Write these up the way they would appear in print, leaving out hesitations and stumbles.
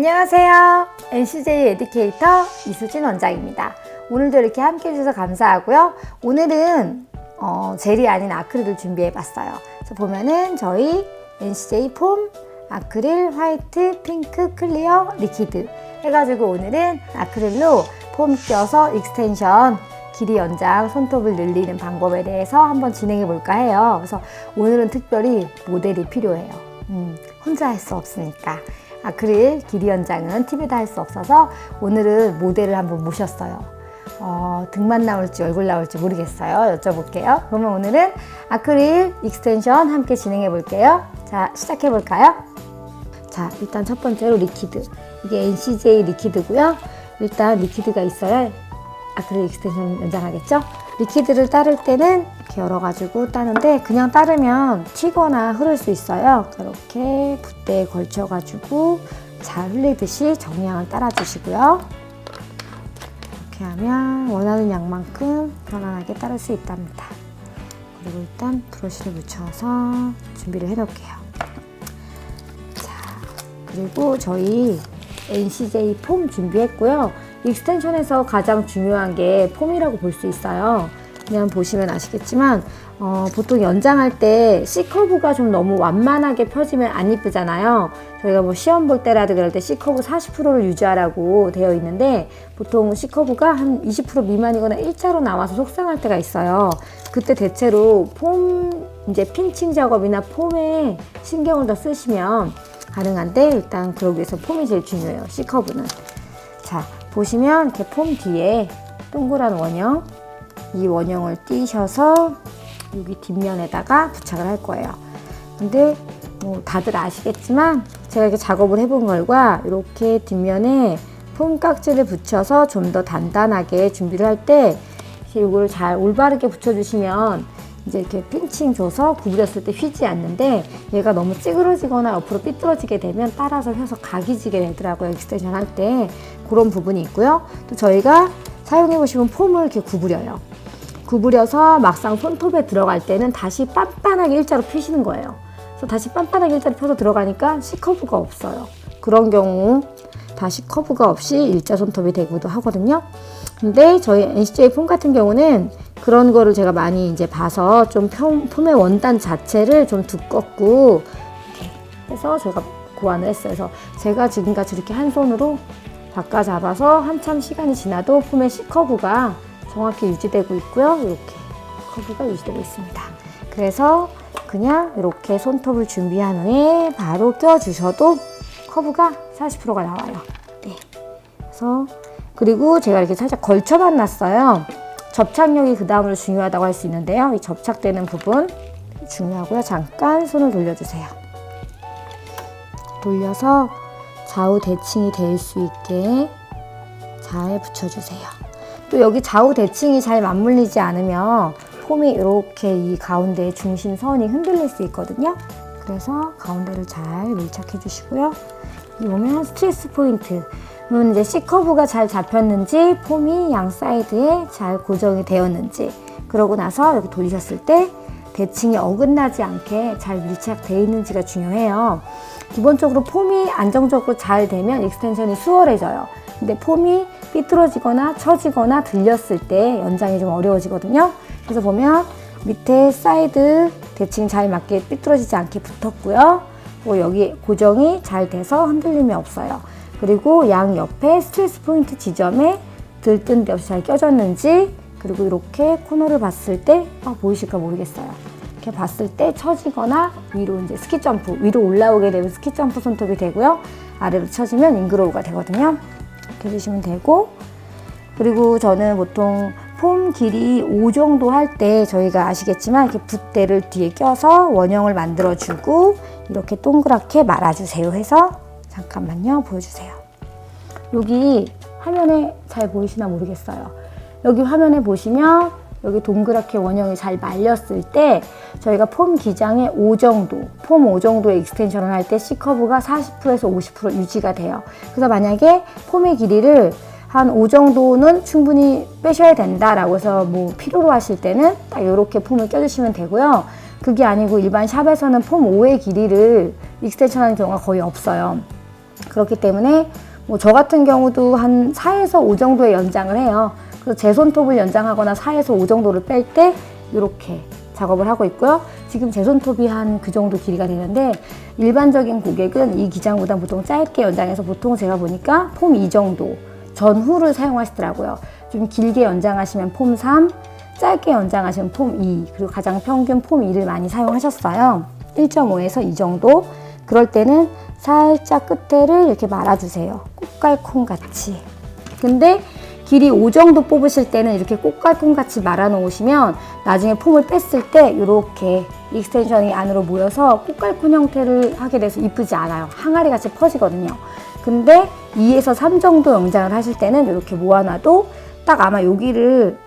안녕하세요. NCJ 에듀케이터 이수진 원장입니다. 오늘도 이렇게 함께 해주셔서 감사하고요. 오늘은 젤이 아닌 아크릴을 준비해 봤어요. 그래서 보면은 저희 NCJ 폼, 아크릴, 화이트, 핑크, 클리어, 리퀴드 해가지고 오늘은 아크릴로 폼 껴서 익스텐션 길이 연장 손톱을 늘리는 방법에 대해서 한번 진행해 볼까 해요. 그래서 오늘은 특별히 모델이 필요해요. 혼자 할 수 없으니까. 아크릴 길이 연장은 TV에도 할 수 없어서 오늘은 모델을 한번 모셨어요. 등만 나올지 얼굴 나올지 모르겠어요. 여쭤볼게요. 그러면 오늘은 아크릴 익스텐션 함께 진행해 볼게요. 자, 시작해 볼까요? 자, 일단 첫 번째로 리퀴드. 이게 NCJ 리퀴드고요. 일단 리퀴드가 있어야 아크릴 익스텐션 연장하겠죠? 리퀴드를 따를 때는 이렇게 열어가지고 따는데 그냥 따르면 튀거나 흐를 수 있어요. 이렇게 붓대에 걸쳐가지고 잘 흘리듯이 정량을 따라주시고요. 이렇게 하면 원하는 양만큼 편안하게 따를 수 있답니다. 그리고 일단 브러쉬를 묻혀서 준비를 해놓을게요. 자, 그리고 저희 NCJ 폼 준비했고요. 익스텐션에서 가장 중요한 게 폼이라고 볼 수 있어요. 그냥 보시면 아시겠지만 보통 연장할 때 C커브가 좀 너무 완만하게 펴지면 안 이쁘잖아요. 저희가 뭐 시험 볼 때라도 그럴 때 C커브 40%를 유지하라고 되어 있는데 보통 C커브가 한 20% 미만이거나 일자로 나와서 속상할 때가 있어요. 그때 대체로 폼 이제 핀칭 작업이나 폼에 신경을 더 쓰시면 가능한데 일단 그러기 위해서 폼이 제일 중요해요. C커브는. 자, 보시면 이렇게 폼 뒤에 동그란 원형, 이 원형을 띄셔서 여기 뒷면에다가 부착을 할 거예요. 근데 뭐 다들 아시겠지만 제가 이렇게 작업을 해본 결과 이렇게 뒷면에 폼 깍지를 붙여서 좀 더 단단하게 준비를 할 때 이거를 잘 올바르게 붙여주시면 이제 이렇게 핀칭 줘서 구부렸을 때 휘지 않는데 얘가 너무 찌그러지거나 옆으로 삐뚤어지게 되면 따라서 펴서 각이 지게 되더라고요. 익스텐션 할 때 그런 부분이 있고요. 또 저희가 사용해 보시면 폼을 이렇게 구부려요. 구부려서 막상 손톱에 들어갈 때는 다시 빤빤하게 일자로 펴시는 거예요. 그래서 다시 빤빤하게 일자로 펴서 들어가니까 C커브가 없어요. 그런 경우 다시 커브가 없이 일자 손톱이 되기도 하거든요. 근데 저희 NCJ 폼 같은 경우는 그런 거를 제가 많이 이제 봐서 좀 폼의 원단 자체를 좀 두껍고 이렇게 해서 제가 고안을 했어요. 그래서 제가 지금까지 이렇게 한 손으로 바꿔 잡아서 한참 시간이 지나도 폼의 C커브가 정확히 유지되고 있고요. 이렇게 커브가 유지되고 있습니다. 그래서 그냥 이렇게 손톱을 준비한 후에 바로 껴주셔도 커브가 40%가 나와요. 네. 그래서 그리고 제가 이렇게 살짝 걸쳐만 놨어요. 접착력이 그 다음으로 중요하다고 할 수 있는데요. 이 접착되는 부분 중요하고요. 잠깐 손을 돌려주세요. 돌려서 좌우 대칭이 될 수 있게 잘 붙여주세요. 또 여기 좌우 대칭이 잘 맞물리지 않으면 폼이 이렇게 이 가운데 중심선이 흔들릴 수 있거든요. 그래서 가운데를 잘 밀착해 주시고요. 여기 보면 스트레스 포인트. 이건 이제 C커브가 잘 잡혔는지 폼이 양 사이드에 잘 고정이 되었는지 그러고 나서 이렇게 돌리셨을 때 대칭이 어긋나지 않게 잘 밀착되어 있는지가 중요해요. 기본적으로 폼이 안정적으로 잘 되면 익스텐션이 수월해져요. 근데 폼이 삐뚤어지거나 처지거나 들렸을 때 연장이 좀 어려워지거든요. 그래서 보면 밑에 사이드 대칭 잘 맞게 삐뚤어지지 않게 붙었고요. 여기 고정이 잘 돼서 흔들림이 없어요. 그리고 양 옆에 스트레스 포인트 지점에 들뜬 데 없이 잘 껴졌는지 그리고 이렇게 코너를 봤을 때 보이실까 모르겠어요. 이렇게 봤을 때 처지거나 위로 이제 스키 점프 위로 올라오게 되면 스키 점프 손톱이 되고요. 아래로 처지면 잉그로우가 되거든요. 이렇게 해주시면 되고 그리고 저는 보통 폼 길이 5 정도 할 때 저희가 아시겠지만 이렇게 붓대를 뒤에 껴서 원형을 만들어주고 이렇게 동그랗게 말아주세요 해서 잠깐만요 보여주세요. 여기 화면에 잘 보이시나 모르겠어요. 여기 화면에 보시면 여기 동그랗게 원형이 잘 말렸을 때 저희가 폼 기장의 5 정도, 폼 5 정도의 익스텐션을 할 때 C커브가 40%에서 50% 유지가 돼요. 그래서 만약에 폼의 길이를 한 5 정도는 충분히 빼셔야 된다라고 해서 뭐 필요로 하실 때는 딱 이렇게 폼을 껴주시면 되고요. 그게 아니고 일반 샵에서는 폼 5의 길이를 익스텐션 하는 경우가 거의 없어요. 그렇기 때문에 뭐 저 같은 경우도 한 4에서 5 정도의 연장을 해요. 그래서 제 손톱을 연장하거나 4에서 5 정도를 뺄 때 이렇게 작업을 하고 있고요. 지금 제 손톱이 한 그 정도 길이가 되는데 일반적인 고객은 이 기장보다 보통 짧게 연장해서 보통 제가 보니까 폼 2 정도 전후를 사용하시더라고요. 좀 길게 연장하시면 폼 3, 짧게 연장하시면 폼 2, 그리고 가장 평균 폼 2를 많이 사용하셨어요. 1.5에서 2 정도. 그럴 때는 살짝 끝에를 이렇게 말아주세요. 꽃갈콘 같이. 근데 길이 5 정도 뽑으실 때는 이렇게 꽃갈콘 같이 말아 놓으시면 나중에 폼을 뺐을 때 이렇게 익스텐션이 안으로 모여서 꽃갈콘 형태를 하게 돼서 이쁘지 않아요. 항아리 같이 퍼지거든요. 근데 2에서 3 정도 연장을 하실 때는 이렇게 모아놔도 딱 아마 여기를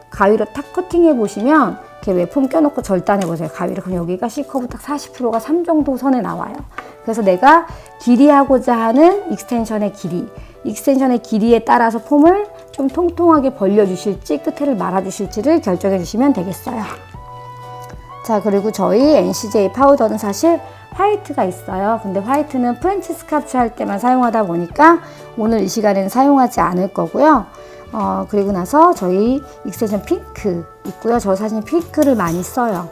가위로 탁 커팅해 보시면 이렇게 왜 폼 껴놓고 절단해 보세요. 가위를. 그럼 여기가 C커브 딱 40%가 3 정도 선에 나와요. 그래서 내가 길이하고자 하는 익스텐션의 길이에 따라서 폼을 좀 통통하게 벌려주실지 끝에를 말아주실지를 결정해 주시면 되겠어요. 자, 그리고 저희 NCJ 파우더는 사실 화이트가 있어요. 근데 화이트는 프렌치 스카프 할 때만 사용하다 보니까 오늘 이 시간에는 사용하지 않을 거고요. 그리고 나서 저희 익스텐션 핑크 있고요. 저 사실 핑크를 많이 써요.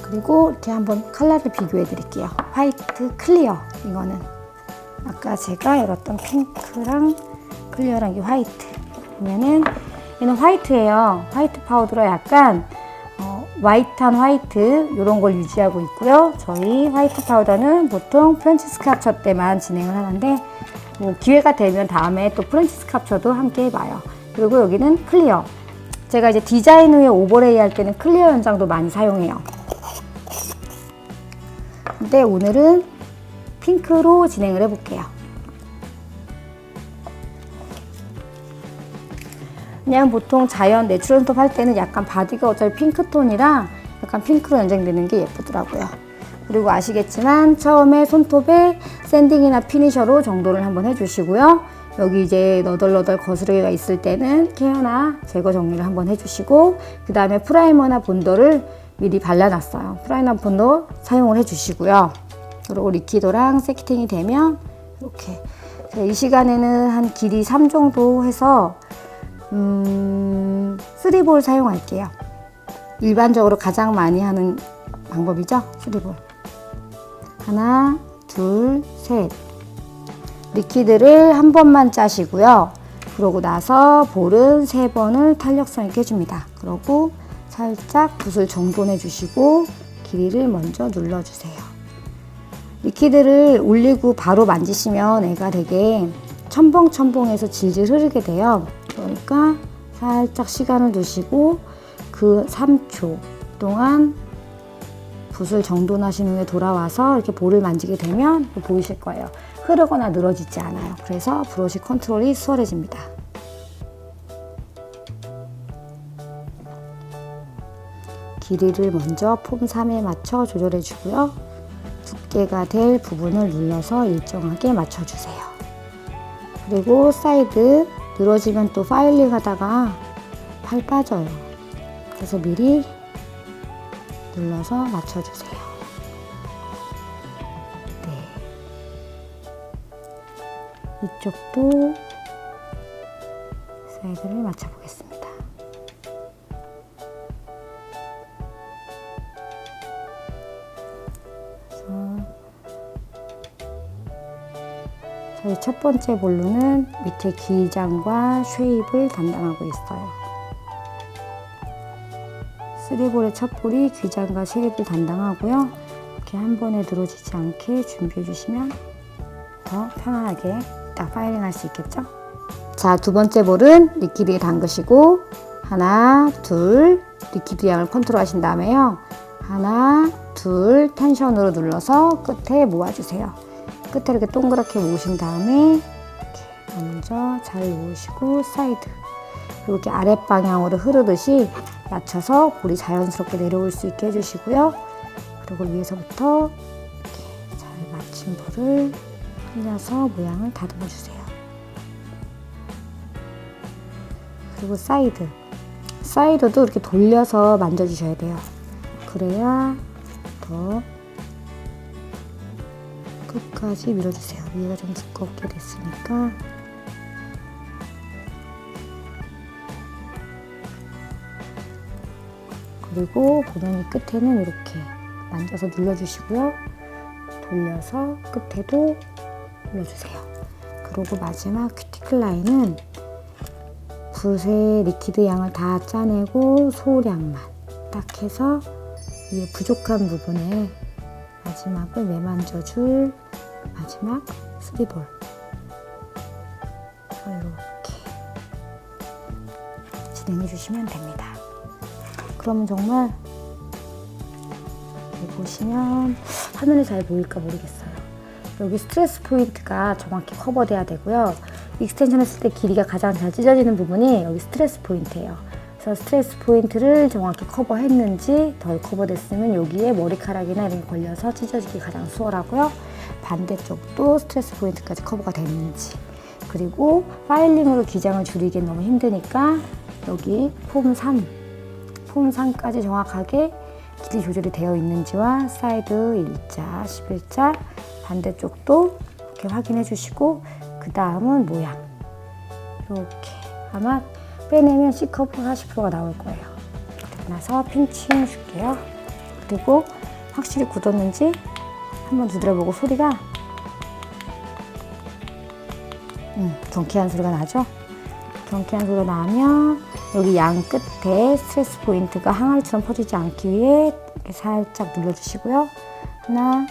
그리고 이렇게 한번 컬러를 비교해 드릴게요. 화이트, 클리어. 이거는 아까 제가 열었던 핑크랑 클리어랑 이 화이트. 보면은 얘는 화이트예요. 화이트 파우더로 약간 화이트한 화이트 이런 걸 유지하고 있고요. 저희 화이트 파우더는 보통 프렌치 스카프처 때만 진행을 하는데 뭐 기회가 되면 다음에 또 프렌치 스카프처도 함께 해봐요. 그리고 여기는 클리어. 제가 이제 디자인 후에 오버레이 할 때는 클리어 연장도 많이 사용해요. 근데 오늘은 핑크로 진행을 해볼게요. 그냥 보통 자연 내추럴 손톱 할 때는 약간 바디가 어차피 핑크톤이라 약간 핑크로 연장되는 게 예쁘더라고요. 그리고 아시겠지만 처음에 손톱에 샌딩이나 피니셔로 정돈을 한번 해주시고요. 여기 이제 너덜너덜 거스르기가 있을 때는 케어나 제거 정리를 한번 해주시고 그 다음에 프라이머나 본더를 미리 발라놨어요. 프라이머나 본더 사용을 해주시고요. 그리고 리퀴드랑 세팅이 되면 이렇게 이 시간에는 한 길이 3 정도 해서 3볼 사용할게요. 일반적으로 가장 많이 하는 방법이죠. 3볼. 하나, 둘, 셋. 리퀴드를 한 번만 짜시고요. 그러고 나서 볼은 3번을 탄력성 있게 해줍니다. 그러고 살짝 붓을 정돈해 주시고 길이를 먼저 눌러주세요. 리퀴드를 올리고 바로 만지시면 애가 되게 첨벙첨벙해서 질질 흐르게 돼요. 그러니까 살짝 시간을 두시고 그 3초 동안 붓을 정돈하신 후에 돌아와서 이렇게 볼을 만지게 되면 보이실 거예요. 흐르거나 늘어지지 않아요. 그래서 브러쉬 컨트롤이 수월해집니다. 길이를 먼저 폼 3에 맞춰 조절해 주고요. 두께가 될 부분을 눌러서 일정하게 맞춰주세요. 그리고 사이드 늘어지면 또 파일링 하다가 팔 빠져요. 그래서 미리 눌러서 맞춰주세요. 네. 이쪽도 사이드를 맞춰보겠습니다. 저희 첫 번째 볼로는 밑에 기장과 쉐입을 담당하고 있어요. 3볼의 첫 볼이 기장과 쉐입을 담당하고요. 이렇게 한 번에 늘어지지 않게 준비해 주시면 더 편안하게 딱 파일링 할 수 있겠죠? 자, 두 번째 볼은 리퀴드에 담그시고 하나, 둘 리퀴드 양을 컨트롤 하신 다음에요. 하나, 둘 텐션으로 눌러서 끝에 모아주세요. 끝에 이렇게 동그랗게 모으신 다음에 이렇게 먼저 잘 모으시고 사이드 그리고 이렇게 아랫방향으로 흐르듯이 맞춰서 볼이 자연스럽게 내려올 수 있게 해주시고요. 그리고 위에서부터 이렇게 잘 맞춘 볼을 흘려서 모양을 다듬어 주세요. 그리고 사이드도 이렇게 돌려서 만져주셔야 돼요. 그래야 더 끝까지 밀어주세요. 위에가 좀 두껍게 됐으니까. 그리고 보면 이 끝에는 이렇게 만져서 눌러주시고요. 돌려서 끝에도 눌러주세요. 그리고 마지막 큐티클 라인은 붓의 리퀴드 양을 다 짜내고 소량만 딱 해서 이 부족한 부분에 마지막을 매만져줄 마지막 3볼 이렇게 진행해 주시면 됩니다. 그러면 정말 여기 보시면 화면에 잘 보일까 모르겠어요. 여기 스트레스 포인트가 정확히 커버돼야 되고요. 익스텐션 했을 때 길이가 가장 잘 찢어지는 부분이 여기 스트레스 포인트예요. 그래서 스트레스 포인트를 정확히 커버했는지 덜 커버됐으면 여기에 머리카락이나 이런 게 걸려서 찢어지기 가장 수월하고요. 반대쪽도 스트레스 포인트까지 커버가 됐는지, 그리고 파일링으로 기장을 줄이기엔 너무 힘드니까 여기 폼 3까지 정확하게 길이 조절이 되어 있는지와 사이드 일자, 11자, 반대쪽도 이렇게 확인해 주시고, 그 다음은 모양 이렇게 아마 빼내면 C커브가 40%가 나올 거예요. 그러고 나서 핀칭 줄게요. 그리고 확실히 굳었는지 한번 두드려보고 소리가 경쾌한 소리가 나죠? 경쾌한 소리가 나면 여기 양 끝에 스트레스 포인트가 항아리처럼 퍼지지 않기 위해 이렇게 살짝 눌러주시고요. 하나,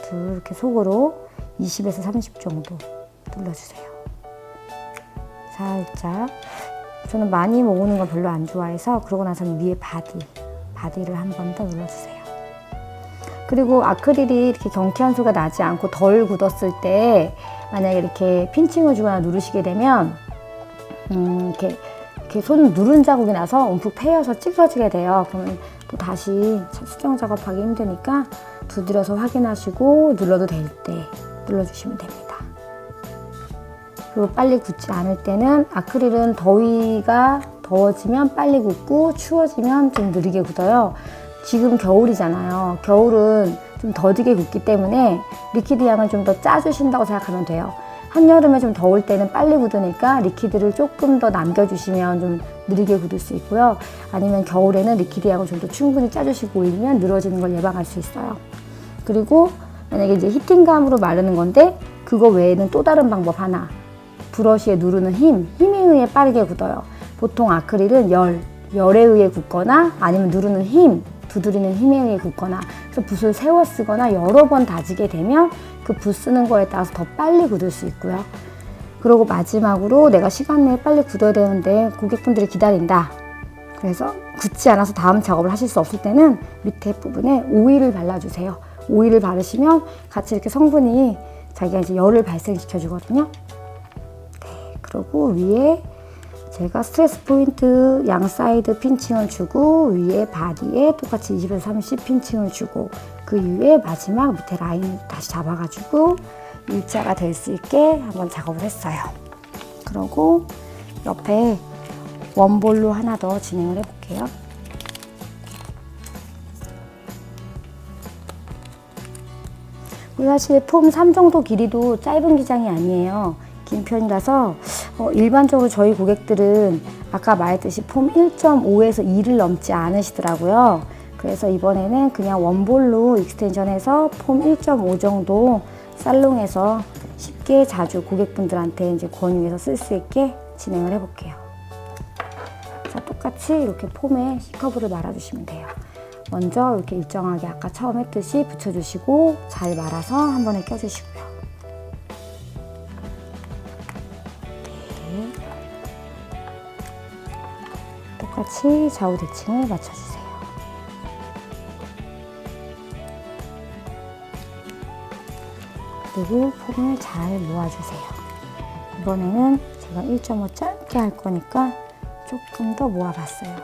둘, 이렇게 속으로 20에서 30 정도 눌러주세요. 살짝. 저는 많이 모으는 걸 별로 안 좋아해서, 그러고 나서는 위에 바디를 한 번 더 눌러주세요. 그리고 아크릴이 이렇게 경쾌한 소리가 나지 않고 덜 굳었을 때 만약에 이렇게 핀칭을 주거나 누르시게 되면 이렇게 손 누른 자국이 나서 움푹 패여서 찌그러지게 돼요. 그러면 또 다시 수정 작업하기 힘드니까 두드려서 확인하시고 눌러도 될 때 눌러주시면 됩니다. 그리고 빨리 굳지 않을 때는, 아크릴은 더위가 더워지면 빨리 굳고 추워지면 좀 느리게 굳어요. 지금 겨울이잖아요. 겨울은 좀 더디게 굳기 때문에 리퀴드 양을 좀 더 짜주신다고 생각하면 돼요. 한여름에 좀 더울 때는 빨리 굳으니까 리퀴드를 조금 더 남겨주시면 좀 느리게 굳을 수 있고요. 아니면 겨울에는 리퀴드 양을 좀 더 충분히 짜주시고 올리면 늘어지는 걸 예방할 수 있어요. 그리고 만약에 이제 히팅감으로 마르는 건데, 그거 외에는 또 다른 방법 하나. 브러쉬에 누르는 힘에 의해 빠르게 굳어요. 보통 아크릴은 열에 의해 굳거나 아니면 누르는 힘, 두드리는 힘에 의해 굳거나, 그래서 붓을 세워 쓰거나 여러 번 다지게 되면 그 붓 쓰는 거에 따라서 더 빨리 굳을 수 있고요. 그리고 마지막으로 내가 시간 내에 빨리 굳어야 되는데 고객분들이 기다린다. 그래서 굳지 않아서 다음 작업을 하실 수 없을 때는 밑에 부분에 오일을 발라주세요. 오일을 바르시면 같이 이렇게 성분이 자기가 이제 열을 발생시켜 주거든요. 네, 그리고 위에 제가 스트레스 포인트 양 사이드 핀칭을 주고, 위에 바디에 똑같이 20에서 30 핀칭을 주고, 그 이후에 마지막 밑에 라인 다시 잡아가지고 일자가 될 수 있게 한번 작업을 했어요. 그리고 옆에 원볼로 하나 더 진행을 해볼게요. 사실 폼 3 정도 길이도 짧은 기장이 아니에요. 긴 편이라서 일반적으로 저희 고객들은 아까 말했듯이 폼 1.5에서 2를 넘지 않으시더라고요. 그래서 이번에는 그냥 원볼로 익스텐션해서 폼 1.5 정도 살롱에서 쉽게 자주 고객분들한테 이제 권유해서 쓸 수 있게 진행을 해볼게요. 자, 똑같이 이렇게 폼에 C커브를 말아주시면 돼요. 먼저 이렇게 일정하게 아까 처음 했듯이 붙여주시고 잘 말아서 한 번에 껴주시고요. 네. 똑같이 좌우 대칭을 맞춰주세요. 그리고 폼을 잘 모아주세요. 이번에는 제가 1.5 짧게 할 거니까 조금 더 모아봤어요.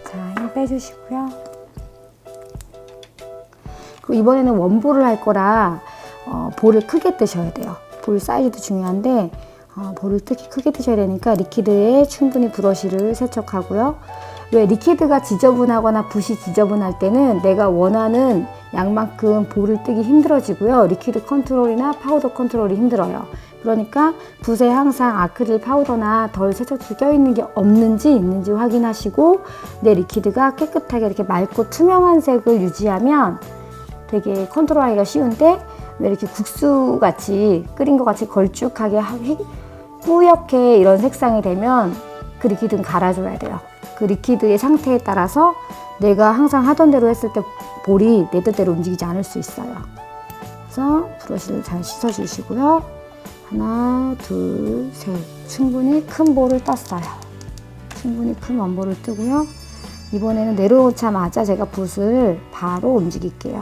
자, 힘 빼주시고요. 그리고 이번에는 원볼을 할 거라 볼을 크게 뜨셔야 돼요. 볼 사이즈도 중요한데 볼을 특히 크게 뜨셔야 되니까 리퀴드에 충분히 브러쉬를 세척하고요. 왜 리퀴드가 지저분하거나 붓이 지저분할 때는 내가 원하는 양만큼 볼을 뜨기 힘들어지고요. 리퀴드 컨트롤이나 파우더 컨트롤이 힘들어요. 그러니까 붓에 항상 아크릴 파우더나 덜 세척제 껴있는 게 없는지 있는지 확인하시고 내 리퀴드가 깨끗하게 이렇게 맑고 투명한 색을 유지하면 되게 컨트롤하기가 쉬운데, 왜 이렇게 국수같이 끓인 것 같이 걸쭉하게 뿌옇게 이런 색상이 되면 그 리퀴드는 갈아줘야 돼요. 그 리퀴드의 상태에 따라서 내가 항상 하던 대로 했을 때 볼이 내 뜻대로 움직이지 않을 수 있어요. 그래서 브러쉬를 잘 씻어주시고요. 하나, 둘, 셋. 충분히 큰 볼을 떴어요. 충분히 큰 원볼을 뜨고요. 이번에는 내려놓자마자 제가 붓을 바로 움직일게요.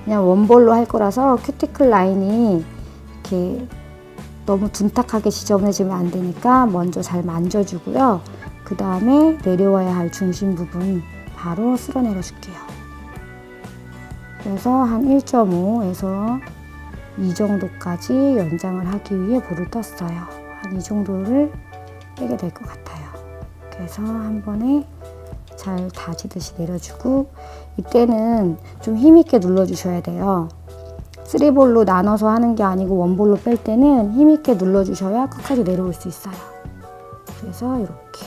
그냥 원볼로 할 거라서 큐티클 라인이 이렇게 너무 둔탁하게 지저분해지면 안 되니까 먼저 잘 만져주고요. 그 다음에 내려와야 할 중심 부분 바로 쓸어내려 줄게요. 그래서 한 1.5에서 2 정도까지 연장을 하기 위해 볼을 떴어요. 한 이 정도를 빼게 될 것 같아요. 그래서 한 번에 잘 다지듯이 내려주고, 이때는 좀 힘있게 눌러주셔야 돼요. 3볼로 나눠서 하는 게 아니고 원볼로 뺄 때는 힘있게 눌러주셔야 끝까지 내려올 수 있어요. 그래서 이렇게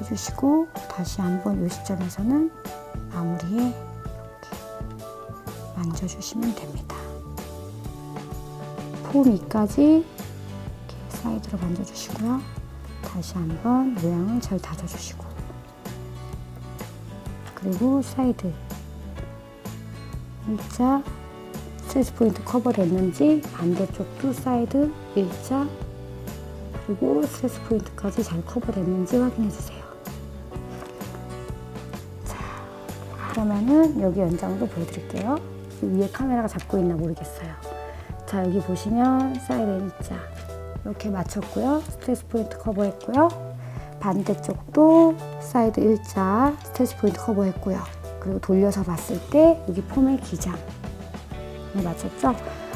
해주시고 다시 한번 이 시점에서는 마무리에 이렇게 만져주시면 됩니다. 폼 위까지 이렇게 사이드로 만져주시고요. 다시 한번 모양을 잘 다져주시고, 그리고 사이드 일자 스트레스 포인트 커버 됐는지 반대쪽도 사이드 일자 그리고 스트레스 포인트까지 잘 커버 됐는지 확인해 주세요. 자, 그러면은 여기 연장도 보여드릴게요. 위에 카메라가 잡고 있나 모르겠어요. 자, 여기 보시면 사이드 일자 이렇게 맞췄고요. 스트레스 포인트 커버했고요. 반대쪽도 사이드 일자 스트레스 포인트 커버했고요. 그리고 돌려서 봤을 때 여기 폼의 기장 맞췄죠?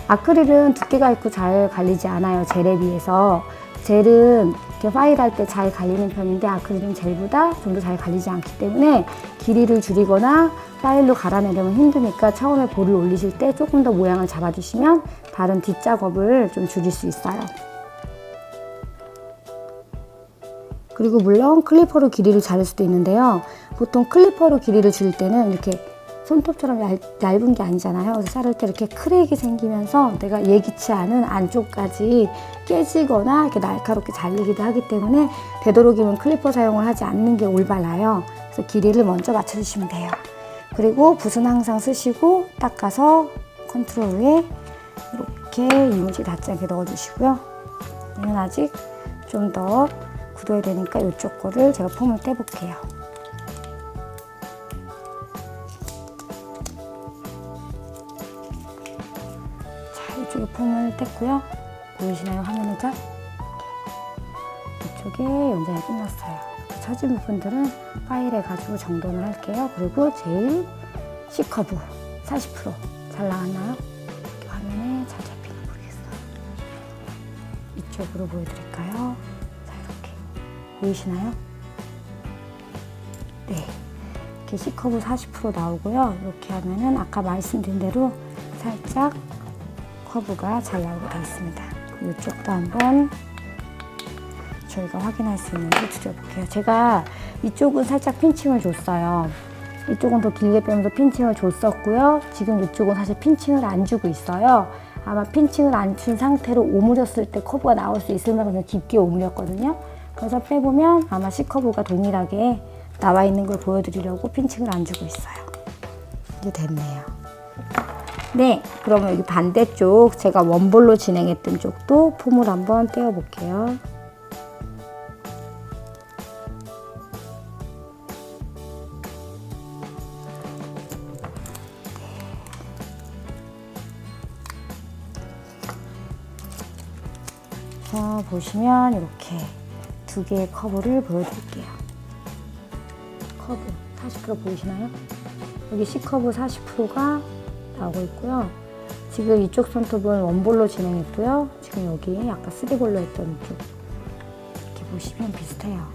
아크릴은 두께가 있고 잘 갈리지 않아요. 젤에 비해서. 젤은 이렇게 파일할 때 잘 갈리는 편인데 아크릴은 젤보다 좀 더 잘 갈리지 않기 때문에 길이를 줄이거나 파일로 갈아내려면 힘드니까 처음에 볼을 올리실 때 조금 더 모양을 잡아주시면 다른 뒷작업을 좀 줄일 수 있어요. 그리고 물론 클리퍼로 길이를 자를 수도 있는데요. 보통 클리퍼로 길이를 줄일 때는 이렇게 손톱처럼 얇은 게 아니잖아요. 그래서 자를 때 이렇게 크랙이 생기면서 내가 예기치 않은 안쪽까지 깨지거나 이렇게 날카롭게 잘리기도 하기 때문에 되도록이면 클리퍼 사용을 하지 않는 게 올바라요. 그래서 길이를 먼저 맞춰주시면 돼요. 그리고 붓은 항상 쓰시고 닦아서 컨트롤에 이렇게 이물질 닿지 않게 넣어주시고요. 얘는 아직 좀 더 굳어야 되니까 이쪽 거를 제가 폼을 떼볼게요. 이쪽에 폼을 뗐고요. 보이시나요? 화면에 잘? 이쪽에 연장이 끝났어요. 처진 부분들은 파일에 가지고 정돈을 할게요. 그리고 제일 C커브 40% 잘 나왔나요? 이렇게 화면에 잘 잡히나 모르겠어요. 이쪽으로 보여드릴까요? 자, 이렇게 보이시나요? 네, 이렇게 C커브 40% 나오고요. 이렇게 하면은 아까 말씀드린 대로 살짝 커브가 잘 나오게 되어 있습니다. 이쪽도 한번 저희가 확인할 수 있는지 줄여볼게요. 제가 이쪽은 살짝 핀칭을 줬어요. 이쪽은 더 길게 빼면서 핀칭을 줬었고요. 지금 이쪽은 사실 핀칭을 안 주고 있어요. 아마 핀칭을 안 준 상태로 오므렸을 때 커브가 나올 수 있을 만큼 깊게 오므렸거든요. 그래서 빼보면 아마 C커브가 동일하게 나와 있는 걸 보여드리려고 핀칭을 안 주고 있어요. 이제 됐네요. 네, 그러면 여기 반대쪽 제가 원볼로 진행했던 쪽도 폼을 한번 떼어볼게요. 자, 보시면 이렇게 두 개의 커브를 보여드릴게요. 커브 40% 보이시나요? 여기 C커브 40%가 나오고 있고요. 지금 이쪽 손톱은 원볼로 진행했고요. 지금 여기 아까 3볼로 했던 쪽 이렇게 보시면 비슷해요.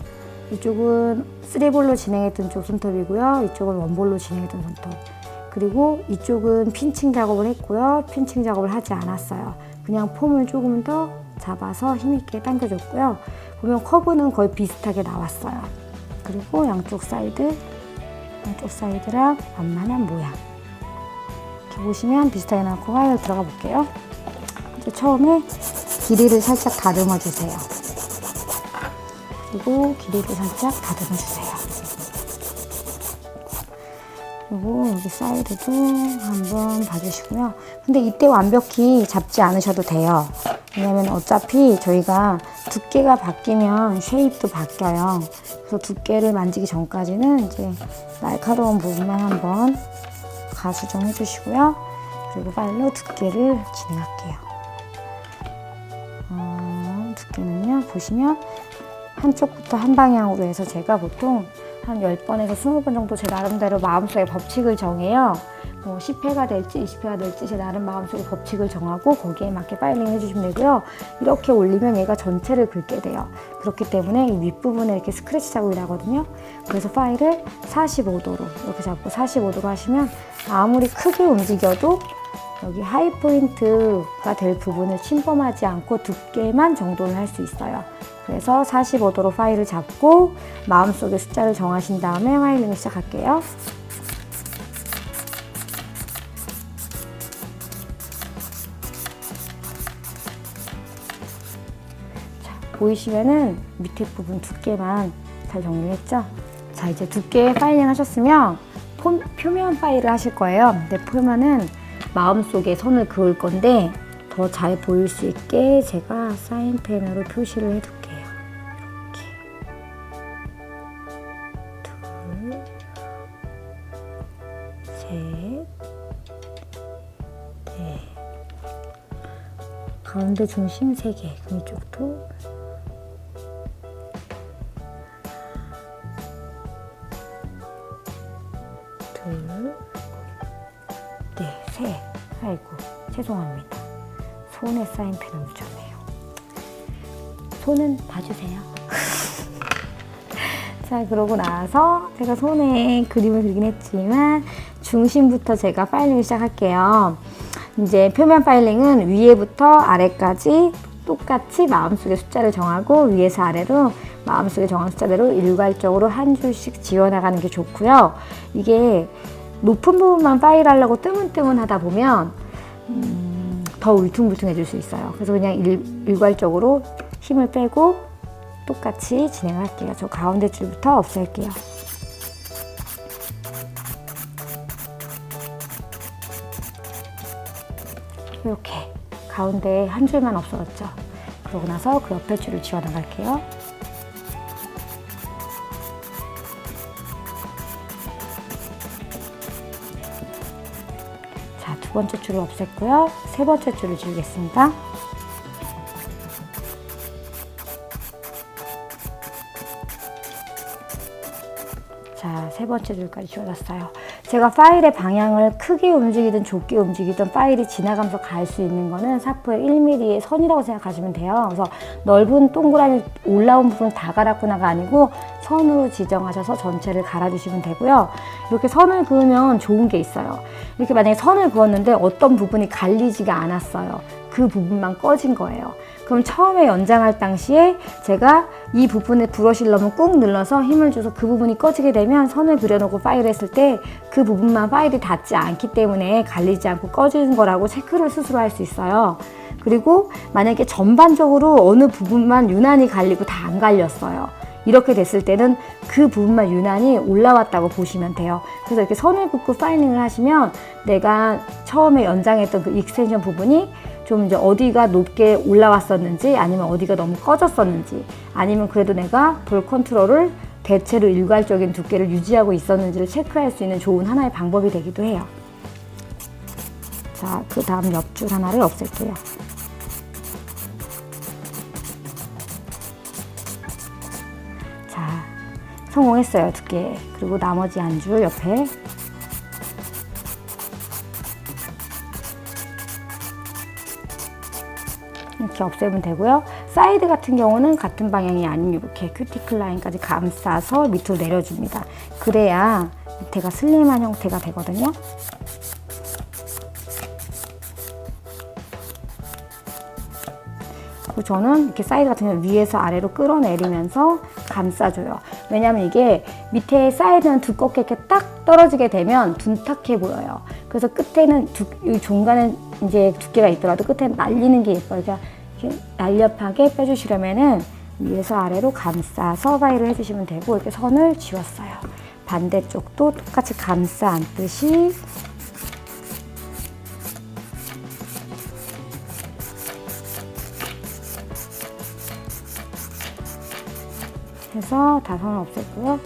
이쪽은 3볼로 진행했던 쪽 손톱이고요. 이쪽은 1볼로 진행했던 손톱. 그리고 이쪽은 핀칭 작업을 했고요. 핀칭 작업을 하지 않았어요. 그냥 폼을 조금 더 잡아서 힘있게 당겨줬고요. 보면 커브는 거의 비슷하게 나왔어요. 그리고 양쪽 사이드랑 완만한 모양. 이렇게 보시면 비슷하게 나왔고 파일을 들어가 볼게요. 이제 처음에 길이를 살짝 다듬어 주세요. 그리고 길이를 살짝 다듬어 주세요. 그리고 여기 사이드도 한번 봐주시고요. 근데 이때 완벽히 잡지 않으셔도 돼요. 왜냐면 어차피 저희가 두께가 바뀌면 쉐입도 바뀌어요. 그래서 두께를 만지기 전까지는 이제 날카로운 부분만 한번 가수정해 주시고요. 그리고 파일로 두께를 진행할게요. 두께는요, 보시면 한쪽부터 한 방향으로 해서 제가 보통 한 10번에서 20번 정도 제 나름대로 마음속에 법칙을 정해요. 뭐 10회가 될지 20회가 될지 제 나름 마음속에 법칙을 정하고 거기에 맞게 파일링 해주시면 되고요. 이렇게 올리면 얘가 전체를 긁게 돼요. 그렇기 때문에 이 윗부분에 이렇게 스크래치 자국이 나거든요. 그래서 파일을 45도로 이렇게 잡고 45도로 하시면 아무리 크게 움직여도 여기 하이 포인트가 될 부분을 침범하지 않고 두께만 정돈을 할 수 있어요. 그래서 45도로 파일을 잡고 마음속에 숫자를 정하신 다음에 파일링을 시작할게요. 자, 보이시면은 밑에 부분 두께만 잘 정리했죠? 자, 이제 두께 파일링 하셨으면 표면 파일을 하실 거예요. 근데 표면은 마음속에 선을 그을 건데 더 잘 보일 수 있게 제가 사인펜으로 표시를 해둘게요. 이렇게 둘, 셋, 넷. 가운데 중심 3개. 그럼 이쪽도 둘, 네, 셋. 아이고, 죄송합니다. 손에 사인펜을 묻혔네요. 손은 봐주세요. 자, 그러고 나서 제가 손에 그림을 그리긴 했지만 중심부터 제가 파일링을 시작할게요. 이제 표면 파일링은 위에부터 아래까지 똑같이 마음속에 숫자를 정하고 위에서 아래로 마음속에 정한 숫자대로 일괄적으로 한 줄씩 지워나가는 게 좋고요. 이게 높은 부분만 파일 하려고 뜨문뜨문 하다 보면 더 울퉁불퉁해질 수 있어요. 그래서 그냥 일괄적으로 힘을 빼고 똑같이 진행을 할게요. 저 가운데 줄부터 없앨게요. 이렇게 가운데 한 줄만 없어졌죠. 그러고 나서 그 옆에 줄을 지워나갈게요. 자, 두 번째 줄을 없앴고요. 세 번째 줄을 지우겠습니다. 자, 세 번째 줄까지 지워졌어요. 제가 파일의 방향을 크게 움직이든 좁게 움직이든 파일이 지나가면서 갈 수 있는 거는 사포의 1mm의 선이라고 생각하시면 돼요. 그래서 넓은 동그라미 올라온 부분을 다 갈았구나가 아니고 선으로 지정하셔서 전체를 갈아주시면 되고요. 이렇게 선을 그으면 좋은 게 있어요. 이렇게 만약에 선을 그었는데 어떤 부분이 갈리지가 않았어요. 그 부분만 꺼진 거예요. 그럼 처음에 연장할 당시에 제가 이 부분에 브러쉬를 너무 꾹 눌러서 힘을 줘서 그 부분이 꺼지게 되면 선을 그려놓고 파일을 했을 때 그 부분만 파일이 닿지 않기 때문에 갈리지 않고 꺼지는 거라고 체크를 스스로 할 수 있어요. 그리고 만약에 전반적으로 어느 부분만 유난히 갈리고 다 안 갈렸어요. 이렇게 됐을 때는 그 부분만 유난히 올라왔다고 보시면 돼요. 그래서 이렇게 선을 긋고 파일링을 하시면 내가 처음에 연장했던 그 익스텐션 부분이 좀 이제 어디가 높게 올라왔었는지 아니면 어디가 너무 꺼졌었는지 아니면 그래도 내가 볼 컨트롤을 대체로 일괄적인 두께를 유지하고 있었는지를 체크할 수 있는 좋은 하나의 방법이 되기도 해요. 자, 그 다음 옆줄 하나를 없앨게요. 자, 성공했어요, 두께. 그리고 나머지 한 줄 옆에 이렇게 없애면 되고요. 사이드 같은 경우는 같은 방향이 아닌 이렇게 큐티클 라인까지 감싸서 밑으로 내려줍니다. 그래야 밑에가 슬림한 형태가 되거든요. 그리고 저는 이렇게 사이드 같은 경우 위에서 아래로 끌어내리면서 감싸줘요. 왜냐면 이게 밑에 사이드는 두껍게 이렇게 딱 떨어지게 되면 둔탁해 보여요. 그래서 끝에는 이 중간에 이제 두께가 있더라도 끝에 날리는 게 예뻐요. 그러니까 이렇게 날렵하게 빼주시려면은 위에서 아래로 감싸서 가위로 해주시면 되고, 이렇게 선을 지웠어요. 반대쪽도 똑같이 감싸 안듯이 해서 다 선을 없앴고요.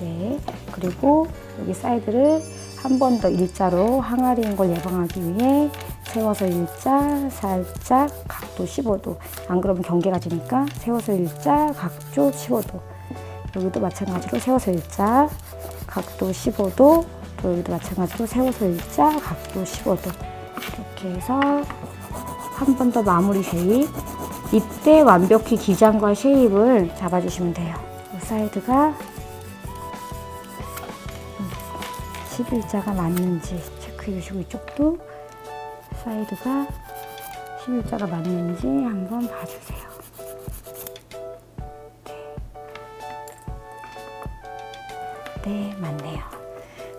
네. 그리고 여기 사이드를 한 번 더 일자로 항아리인 걸 예방하기 위해 세워서 일자, 살짝 각도 15도. 안 그러면 경계가 지니까 세워서 일자, 각도 15도. 여기도 마찬가지로 세워서 일자, 각도 15도. 또 여기도 마찬가지로 세워서 일자, 각도 15도. 이렇게 해서 한 번 더 마무리 쉐입. 이때 완벽히 기장과 쉐입을 잡아주시면 돼요. 이 사이드가 11자가 맞는지 체크해 주시고, 이쪽도 사이드가 11자가 맞는지 한번 봐주세요. 네, 맞네요.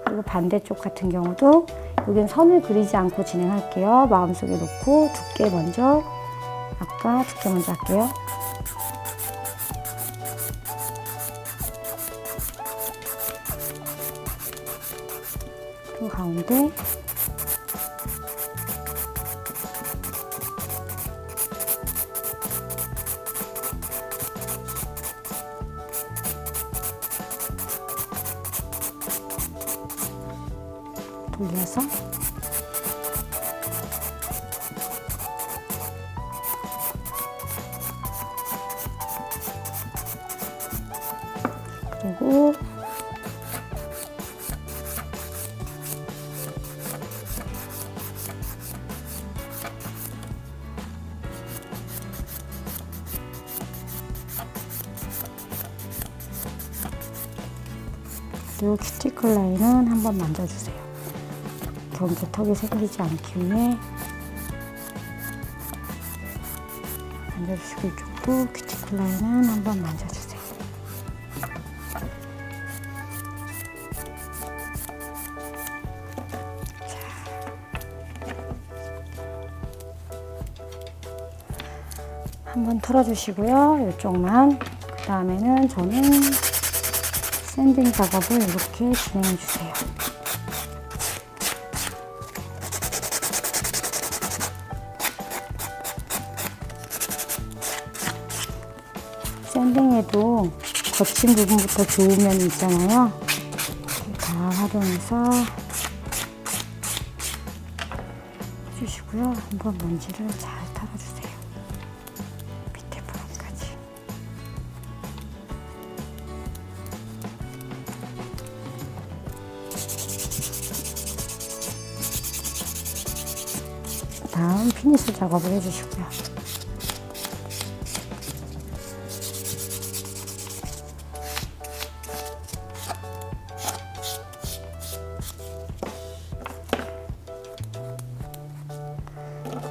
그리고 반대쪽 같은 경우도 여긴 선을 그리지 않고 진행할게요. 마음속에 놓고 두께 먼저, 아까 두께 먼저 할게요. 또 가운데 돌려서 그리고 큐티클 라인은 한번 만져주세요. 경계턱이 생기지 않기 위해 만져주시고, 이쪽도 큐티클 라인은 한번 만져주세요. 한번 털어주시고요. 이쪽만. 그 다음에는 저는 샌딩 작업을 이렇게 진행해 주세요. 샌딩에도 거친 부분부터 좋은 면이 있잖아요. 다 활용해서 해주시고요. 한번 먼지를 잘 털어주세요. 밑에 부분까지. 다음 피니쉬 작업을 해주시고요.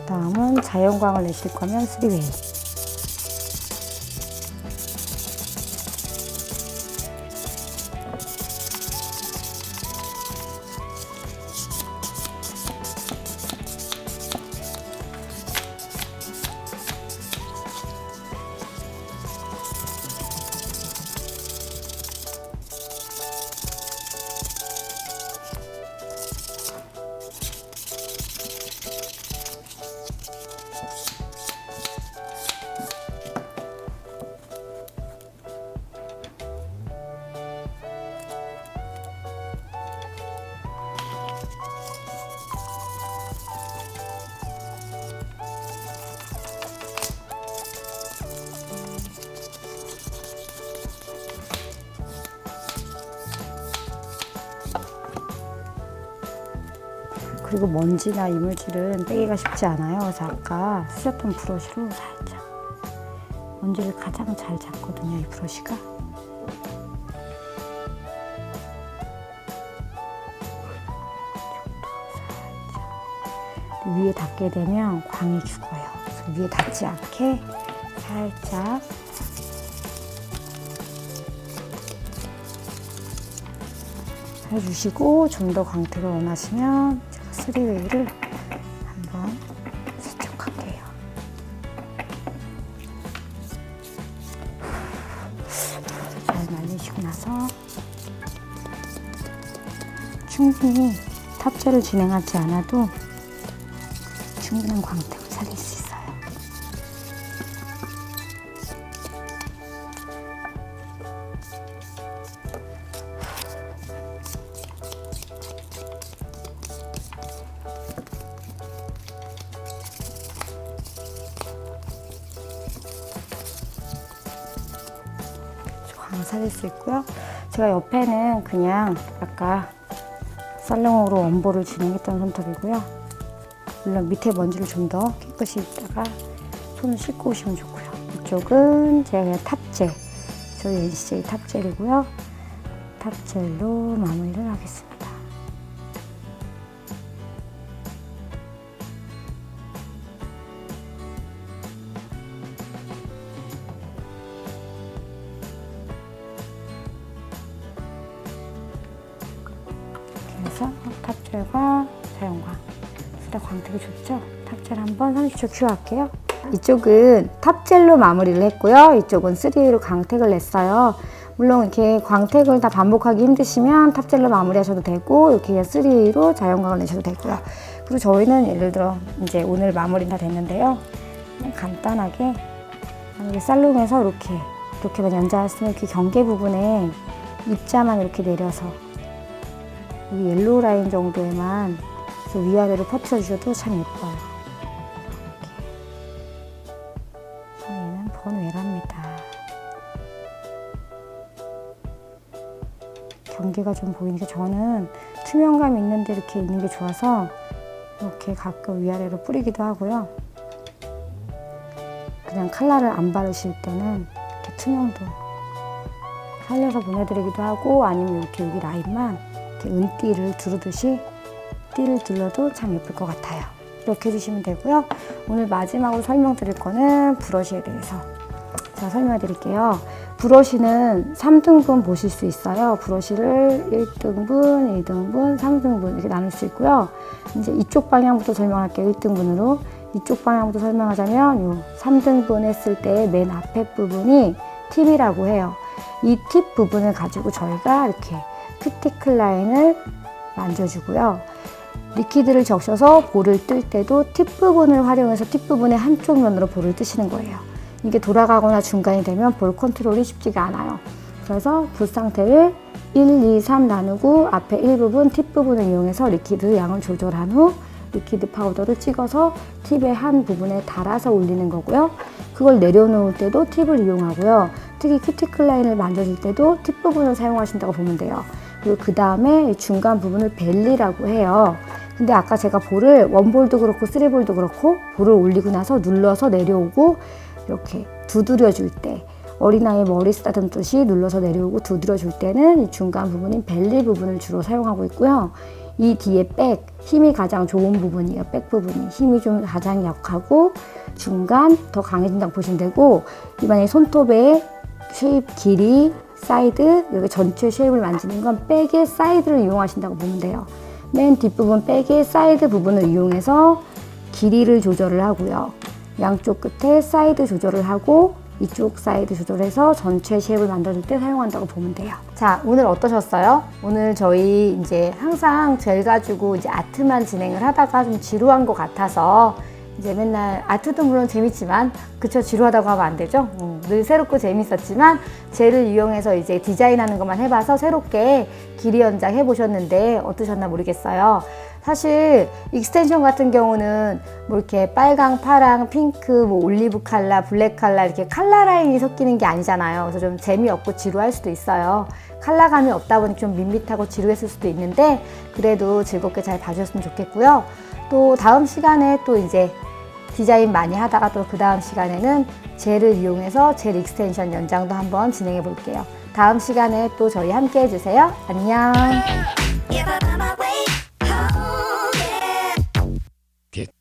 다음은 자연광을 내실 거면 3웨이. 그리고 먼지나 이물질은 빼기가 쉽지 않아요. 그래서 아까 쓰셨던 브러쉬로 살짝 먼지를 가장 잘 잡거든요, 이 브러쉬가. 위에 닿게 되면 광이 죽어요. 그래서 위에 닿지 않게 살짝 해주시고, 좀 더 광택을 원하시면 제가 3웨이를 한번 세척할게요. 잘 말리시고 나서 충분히 탑재를 진행하지 않아도 충분한 광택을 살릴 수 있어요. 살릴 수 있고요. 제가 옆에는 그냥 아까 살롱으로 원보를 진행했던 손톱이고요. 물론 밑에 먼지를 좀 더 깨끗이 있다가 손을 씻고 오시면 좋고요. 이쪽은 제가 그냥 탑젤, 저희 NCJ 탑젤이고요. 탑젤로 마무리를 하겠습니다. 그래서 탑젤과 자연광, 둘 다 광택이 좋죠? 탑젤 한번 30초 큐할게요. 이쪽은 탑젤로 마무리를 했고요. 이쪽은 3A로 광택을 냈어요. 물론 이렇게 광택을 다 반복하기 힘드시면 탑젤로 마무리하셔도 되고, 이렇게 3A로 자연광을 내셔도 되고요. 그리고 저희는 예를 들어 이제 오늘 마무리는 다 됐는데요. 그냥 간단하게 만약에 살롱에서 이렇게만 연자했으면 이렇게 경계 부분에 입자만 이렇게 내려서 여기 옐로우 라인 정도에만 위아래로 퍼뜨려 주셔도 참 예뻐요. 이렇게. 얘는 번외랍니다. 경계가 좀 보이니까 저는 투명감이 있는데 이렇게 있는 게 좋아서 이렇게 가끔 위아래로 뿌리기도 하고요. 그냥 칼라를 안 바르실 때는 이렇게 투명도 살려서 보내드리기도 하고, 아니면 이렇게 여기 라인만 이렇게 은띠를 두르듯이 띠를 둘러도 참 예쁠 것 같아요. 이렇게 해주시면 되고요. 오늘 마지막으로 설명드릴 거는 브러쉬에 대해서 제가 설명해 드릴게요. 브러쉬는 3등분 보실 수 있어요. 브러쉬를 1등분, 2등분, 3등분 이렇게 나눌 수 있고요. 이제 이쪽 방향부터 설명할게요. 1등분으로. 이쪽 방향부터 설명하자면 요 3등분 했을 때 맨 앞에 부분이 팁이라고 해요. 이 팁 부분을 가지고 저희가 이렇게 큐티클 라인을 만져주고요. 리퀴드를 적셔서 볼을 뜰 때도 팁 부분을 활용해서 팁 부분의 한쪽 면으로 볼을 뜨시는 거예요. 이게 돌아가거나 중간이 되면 볼 컨트롤이 쉽지가 않아요. 그래서 붓 상태를 1, 2, 3 나누고 앞에 일부분, 팁 부분을 이용해서 리퀴드 양을 조절한 후 리퀴드 파우더를 찍어서 팁의 한 부분에 달아서 올리는 거고요. 그걸 내려놓을 때도 팁을 이용하고요. 특히 큐티클 라인을 만져줄 때도 팁 부분을 사용하신다고 보면 돼요. 그리고 그 다음에 중간 부분을 벨리라고 해요. 근데 아까 제가 볼을 원볼도 그렇고 3볼도 그렇고 볼을 올리고 나서 눌러서 내려오고 이렇게 두드려 줄 때, 어린아이 머리 쓰다듬듯이 눌러서 내려오고 두드려 줄 때는 이 중간 부분인 벨리 부분을 주로 사용하고 있고요. 이 뒤에 백, 힘이 가장 좋은 부분이에요. 백 부분이 힘이 좀 가장 약하고 중간 더 강해진다고 보시면 되고, 이번에 손톱의 쉐입 길이, 사이드, 여기 전체 쉐입을 만지는 건 백의 사이드를 이용하신다고 보면 돼요. 맨 뒷부분 백의 사이드 부분을 이용해서 길이를 조절을 하고요. 양쪽 끝에 사이드 조절을 하고 이쪽 사이드 조절해서 전체 쉐입을 만들어줄 때 사용한다고 보면 돼요. 자, 오늘 어떠셨어요? 오늘 저희 이제 항상 젤 가지고 이제 아트만 진행을 하다가 좀 지루한 것 같아서 이제 맨날 아트도 물론 재밌지만 그쵸, 지루하다고 하면 안 되죠. 늘 새롭고 재밌었지만 젤을 이용해서 이제 디자인하는 것만 해봐서 새롭게 길이 연장 해보셨는데 어떠셨나 모르겠어요. 사실 익스텐션 같은 경우는 뭐 이렇게 빨강, 파랑, 핑크, 뭐 올리브 컬러, 블랙 컬러 이렇게 컬러 라인이 섞이는 게 아니잖아요. 그래서 좀 재미없고 지루할 수도 있어요. 컬러감이 없다 보니 좀 밋밋하고 지루했을 수도 있는데 그래도 즐겁게 잘 봐주셨으면 좋겠고요. 또 다음 시간에 또 이제 디자인 많이 하다가 또 그 다음 시간에는 젤을 이용해서 젤 익스텐션 연장도 한번 진행해 볼게요. 다음 시간에 또 저희 함께 해주세요. 안녕. Get